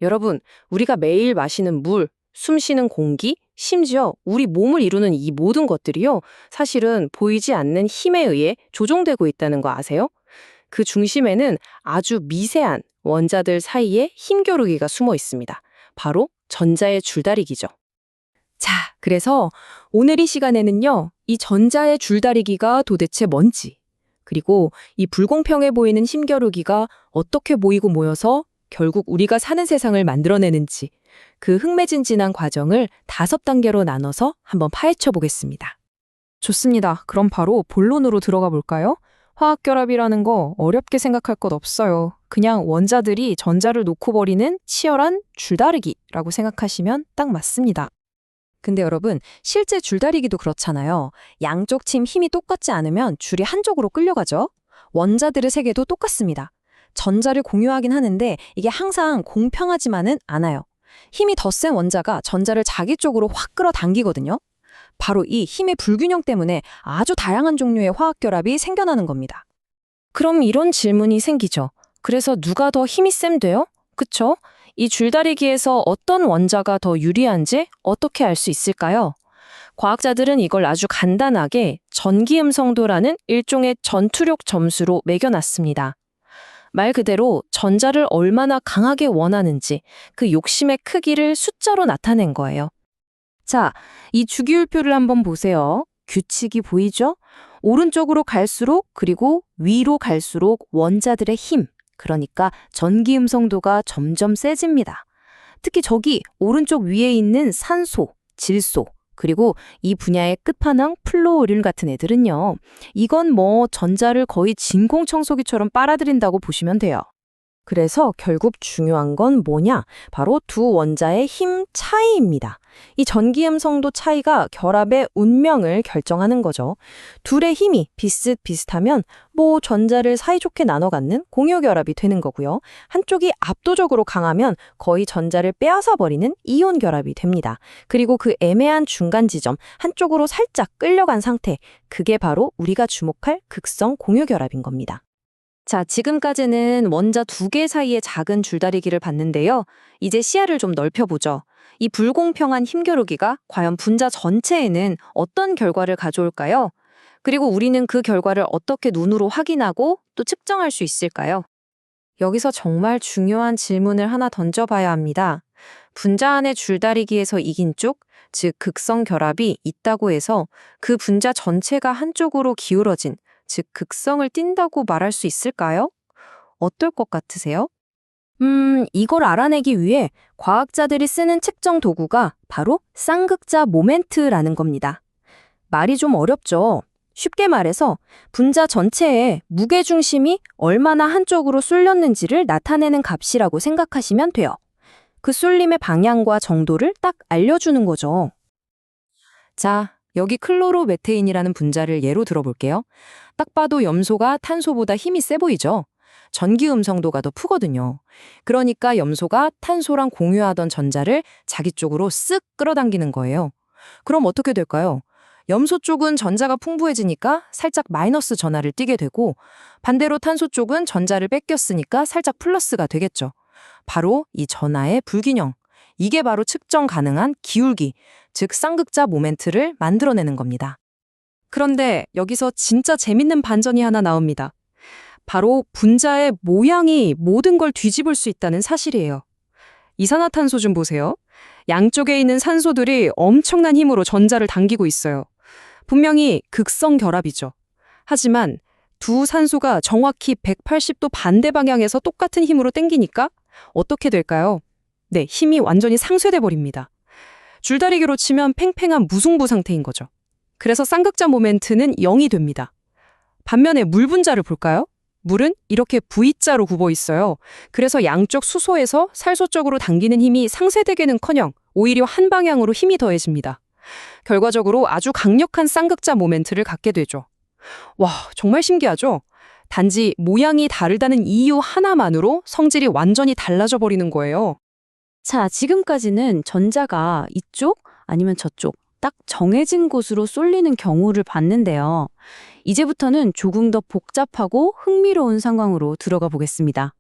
여러분, 우리가 매일 마시는 물, 숨 쉬는 공기, 심지어 우리 몸을 이루는 이 모든 것들이요, 사실은 보이지 않는 힘에 의해 조종되고 있다는 거 아세요? 그 중심에는 아주 미세한 원자들 사이에 힘겨루기가 숨어 있습니다. 바로 전자의 줄다리기죠. 자, 그래서 오늘 이 시간에는요, 이 전자의 줄다리기가 도대체 뭔지, 그리고 이 불공평해 보이는 힘겨루기가 어떻게 모이고 모여서 결국 우리가 사는 세상을 만들어내는지, 그 흥미진진한 과정을 5단계로 나눠서 한번 파헤쳐 보겠습니다. 좋습니다. 그럼 바로 본론으로 들어가 볼까요? 화학결합이라는 거 어렵게 생각할 것 없어요. 그냥 원자들이 전자를 놓고 버리는 치열한 줄다리기라고 생각하시면 딱 맞습니다. 근데 여러분, 실제 줄다리기도 그렇잖아요. 양쪽 침 힘이 똑같지 않으면 줄이 한쪽으로 끌려가죠. 원자들의 세계도 똑같습니다. 전자를 공유하긴 하는데 이게 항상 공평하지만은 않아요. 힘이 더 센 원자가 전자를 자기 쪽으로 확 끌어당기거든요. 바로 이 힘의 불균형 때문에 아주 다양한 종류의 화학결합이 생겨나는 겁니다. 그럼 이런 질문이 생기죠. 그래서 누가 더 힘이 셈 돼요? 그쵸? 이 줄다리기에서 어떤 원자가 더 유리한지 어떻게 알 수 있을까요? 과학자들은 이걸 아주 간단하게 전기음성도라는 일종의 전투력 점수로 매겨놨습니다. 말 그대로 전자를 얼마나 강하게 원하는지 그 욕심의 크기를 숫자로 나타낸 거예요. 자, 이 주기율표를 한번 보세요. 규칙이 보이죠? 오른쪽으로 갈수록 그리고 위로 갈수록 원자들의 힘, 그러니까 전기음성도가 점점 세집니다. 특히 저기 오른쪽 위에 있는 산소, 질소, 그리고 이 분야의 끝판왕 플로우린 같은 애들은요. 이건 뭐 전자를 거의 진공청소기처럼 빨아들인다고 보시면 돼요. 그래서 결국 중요한 건 뭐냐? 바로 두 원자의 힘 차이입니다. 이 전기음성도 차이가 결합의 운명을 결정하는 거죠. 둘의 힘이 비슷비슷하면 뭐 전자를 사이좋게 나눠 갖는 공유결합이 되는 거고요. 한쪽이 압도적으로 강하면 거의 전자를 빼앗아 버리는 이온 결합이 됩니다. 그리고 그 애매한 중간 지점, 한쪽으로 살짝 끌려간 상태, 그게 바로 우리가 주목할 극성 공유결합인 겁니다. 자, 지금까지는 원자 2개 사이의 작은 줄다리기를 봤는데요. 이제 시야를 좀 넓혀보죠. 이 불공평한 힘겨루기가 과연 분자 전체에는 어떤 결과를 가져올까요? 그리고 우리는 그 결과를 어떻게 눈으로 확인하고 또 측정할 수 있을까요? 여기서 정말 중요한 질문을 하나 던져봐야 합니다. 분자 안의 줄다리기에서 이긴 쪽, 즉 극성 결합이 있다고 해서 그 분자 전체가 한쪽으로 기울어진, 즉 극성을 띈다고 말할 수 있을까요? 어떨 것 같으세요? 이걸 알아내기 위해 과학자들이 쓰는 측정 도구가 바로 쌍극자 모멘트라는 겁니다. 말이 좀 어렵죠? 쉽게 말해서 분자 전체의 무게중심이 얼마나 한쪽으로 쏠렸는지를 나타내는 값이라고 생각하시면 돼요. 그 쏠림의 방향과 정도를 딱 알려주는 거죠. 자, 여기 클로로메테인이라는 분자를 예로 들어볼게요. 딱 봐도 염소가 탄소보다 힘이 세 보이죠? 전기음성도가 더 크거든요. 그러니까 염소가 탄소랑 공유하던 전자를 자기 쪽으로 쓱 끌어당기는 거예요. 그럼 어떻게 될까요? 염소 쪽은 전자가 풍부해지니까 살짝 마이너스 전하를 띠게 되고 반대로 탄소 쪽은 전자를 뺏겼으니까 살짝 플러스가 되겠죠. 바로 이 전하의 불균형. 이게 바로 측정 가능한 기울기, 즉 쌍극자 모멘트를 만들어내는 겁니다. 그런데 여기서 진짜 재밌는 반전이 하나 나옵니다. 바로 분자의 모양이 모든 걸 뒤집을 수 있다는 사실이에요. 이산화탄소 좀 보세요. 양쪽에 있는 산소들이 엄청난 힘으로 전자를 당기고 있어요. 분명히 극성 결합이죠. 하지만 두 산소가 정확히 180도 반대 방향에서 똑같은 힘으로 당기니까 어떻게 될까요? 네, 힘이 완전히 상쇄돼 버립니다. 줄다리기로 치면 팽팽한 무승부 상태인 거죠. 그래서 쌍극자 모멘트는 0이 됩니다. 반면에 물 분자를 볼까요? 물은 이렇게 V자로 굽어 있어요. 그래서 양쪽 수소에서 살소 쪽으로 당기는 힘이 상쇄되기는커녕 오히려 한 방향으로 힘이 더해집니다. 결과적으로 아주 강력한 쌍극자 모멘트를 갖게 되죠. 와, 정말 신기하죠? 단지 모양이 다르다는 이유 하나만으로 성질이 완전히 달라져 버리는 거예요. 자, 지금까지는 전자가 이쪽 아니면 저쪽 딱 정해진 곳으로 쏠리는 경우를 봤는데요. 이제부터는 조금 더 복잡하고 흥미로운 상황으로 들어가 보겠습니다.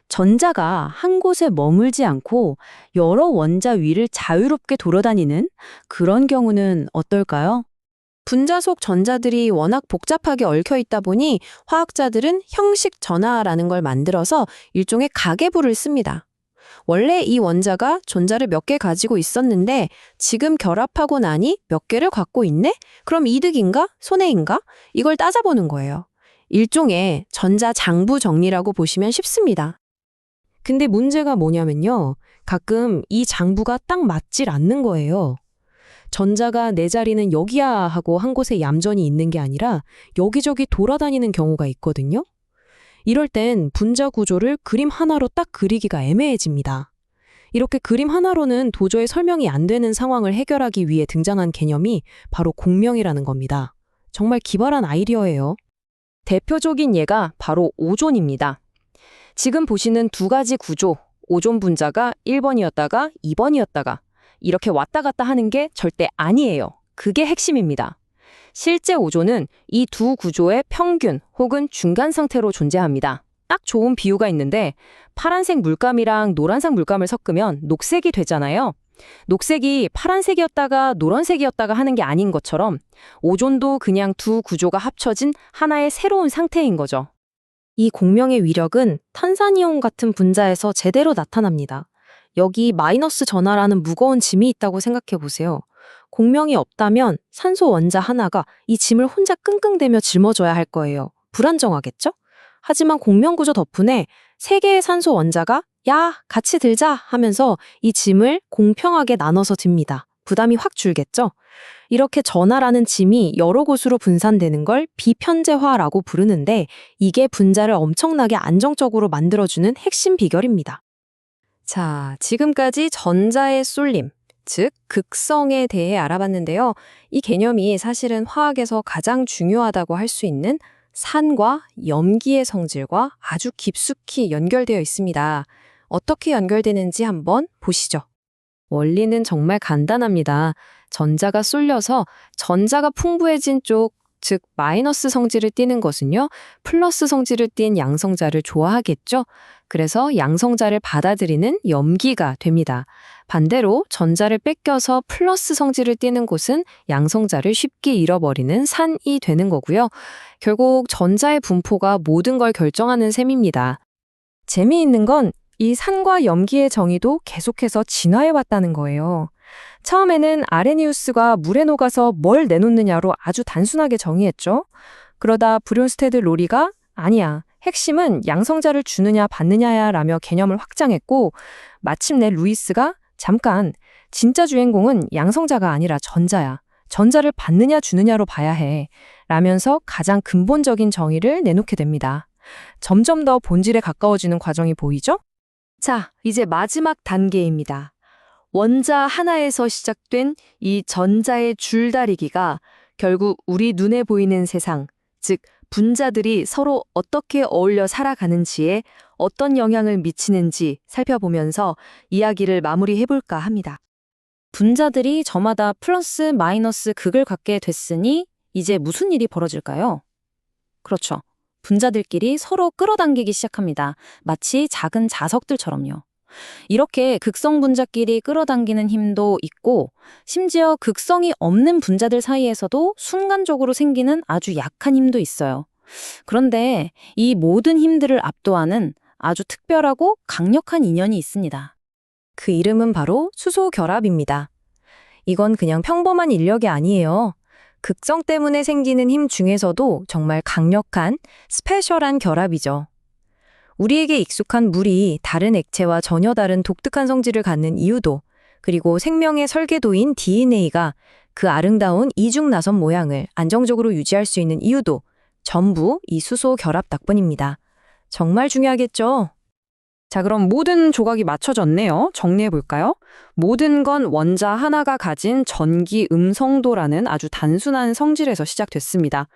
전자가 한 곳에 머물지 않고 여러 원자 위를 자유롭게 돌아다니는 그런 경우는 어떨까요? 분자 속 전자들이 워낙 복잡하게 얽혀 있다 보니 화학자들은 형식 전하라는 걸 만들어서 일종의 가계부를 씁니다. 원래 이 원자가 전자를 몇 개 가지고 있었는데 지금 결합하고 나니 몇 개를 갖고 있네? 그럼 이득인가? 손해인가? 이걸 따져보는 거예요. 일종의 전자 장부 정리라고 보시면 쉽습니다. 근데 문제가 뭐냐면요. 가끔 이 장부가 딱 맞질 않는 거예요. 전자가 내 자리는 여기야 하고 한 곳에 얌전히 있는 게 아니라 여기저기 돌아다니는 경우가 있거든요. 이럴 땐 분자 구조를 그림 하나로 딱 그리기가 애매해집니다. 이렇게 그림 하나로는 도저히 설명이 안 되는 상황을 해결하기 위해 등장한 개념이 바로 공명이라는 겁니다. 정말 기발한 아이디어예요. 대표적인 예가 바로 오존입니다. 지금 보시는 두 가지 구조, 오존 분자가 1번이었다가 2번이었다가 이렇게 왔다 갔다 하는 게 절대 아니에요. 그게 핵심입니다. 실제 오존은 이 두 구조의 평균 혹은 중간 상태로 존재합니다. 딱 좋은 비유가 있는데 파란색 물감이랑 노란색 물감을 섞으면 녹색이 되잖아요. 녹색이 파란색이었다가 노란색이었다가 하는 게 아닌 것처럼 오존도 그냥 두 구조가 합쳐진 하나의 새로운 상태인 거죠. 이 공명의 위력은 탄산이온 같은 분자에서 제대로 나타납니다. 여기 마이너스 전하라는 무거운 짐이 있다고 생각해 보세요. 공명이 없다면 산소 원자 하나가 이 짐을 혼자 끙끙대며 짊어져야 할 거예요. 불안정하겠죠? 하지만 공명 구조 덕분에 세 개의 산소 원자가 야, 같이 들자 하면서 이 짐을 공평하게 나눠서 듭니다. 부담이 확 줄겠죠? 이렇게 전하라는 짐이 여러 곳으로 분산되는 걸 비편재화라고 부르는데 이게 분자를 엄청나게 안정적으로 만들어주는 핵심 비결입니다. 자, 지금까지 전자의 쏠림, 즉 극성에 대해 알아봤는데요. 이 개념이 사실은 화학에서 가장 중요하다고 할 수 있는 산과 염기의 성질과 아주 깊숙이 연결되어 있습니다. 어떻게 연결되는지 한번 보시죠. 원리는 정말 간단합니다. 전자가 쏠려서 전자가 풍부해진 쪽, 즉 마이너스 성질을 띠는 것은요, 플러스 성질을 띈 양성자를 좋아하겠죠? 그래서 양성자를 받아들이는 염기가 됩니다. 반대로 전자를 뺏겨서 플러스 성질을 띠는 곳은 양성자를 쉽게 잃어버리는 산이 되는 거고요. 결국 전자의 분포가 모든 걸 결정하는 셈입니다. 재미있는 건 이 산과 염기의 정의도 계속해서 진화해왔다는 거예요. 처음에는 아레니우스가 물에 녹아서 뭘 내놓느냐로 아주 단순하게 정의했죠. 그러다 브륜스테드 로리가 아니야, 핵심은 양성자를 주느냐 받느냐야 라며 개념을 확장했고 마침내 루이스가 잠깐, 진짜 주인공은 양성자가 아니라 전자야. 전자를 받느냐 주느냐로 봐야 해. 라면서 가장 근본적인 정의를 내놓게 됩니다. 점점 더 본질에 가까워지는 과정이 보이죠? 자, 이제 마지막 단계입니다. 원자 하나에서 시작된 이 전자의 줄다리기가 결국 우리 눈에 보이는 세상, 즉 분자들이 서로 어떻게 어울려 살아가는지에 어떤 영향을 미치는지 살펴보면서 이야기를 마무리해볼까 합니다. 분자들이 저마다 플러스 마이너스 극을 갖게 됐으니 이제 무슨 일이 벌어질까요? 그렇죠. 분자들끼리 서로 끌어당기기 시작합니다. 마치 작은 자석들처럼요. 이렇게 극성 분자끼리 끌어당기는 힘도 있고 심지어 극성이 없는 분자들 사이에서도 순간적으로 생기는 아주 약한 힘도 있어요. 그런데 이 모든 힘들을 압도하는 아주 특별하고 강력한 인연이 있습니다. 그 이름은 바로 수소 결합입니다. 이건 그냥 평범한 인력이 아니에요. 극성 때문에 생기는 힘 중에서도 정말 강력한 스페셜한 결합이죠. 우리에게 익숙한 물이 다른 액체와 전혀 다른 독특한 성질을 갖는 이유도, 그리고 생명의 설계도인 DNA가 그 아름다운 이중 나선 모양을 안정적으로 유지할 수 있는 이유도 전부 이 수소 결합 덕분입니다. 정말 중요하겠죠? 자, 그럼 모든 조각이 맞춰졌네요. 정리해볼까요? 모든 건 원자 하나가 가진 전기 음성도라는 아주 단순한 성질에서 시작됐습니다.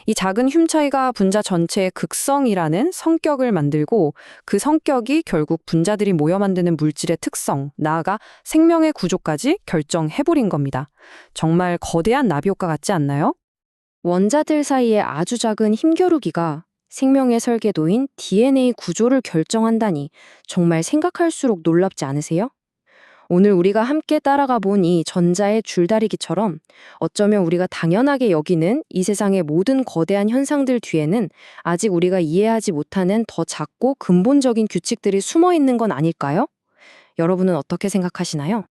이 작은 흉 차이가 분자 전체의 극성이라는 성격을 만들고 그 성격이 결국 분자들이 모여 만드는 물질의 특성, 나아가 생명의 구조까지 결정해버린 겁니다. 정말 거대한 나비 효과 같지 않나요? 원자들 사이의 아주 작은 힘겨루기가 생명의 설계도인 DNA 구조를 결정한다니 정말 생각할수록 놀랍지 않으세요? 오늘 우리가 함께 따라가 본 이 전자의 줄다리기처럼 어쩌면 우리가 당연하게 여기는 이 세상의 모든 거대한 현상들 뒤에는 아직 우리가 이해하지 못하는 더 작고 근본적인 규칙들이 숨어 있는 건 아닐까요? 여러분은 어떻게 생각하시나요?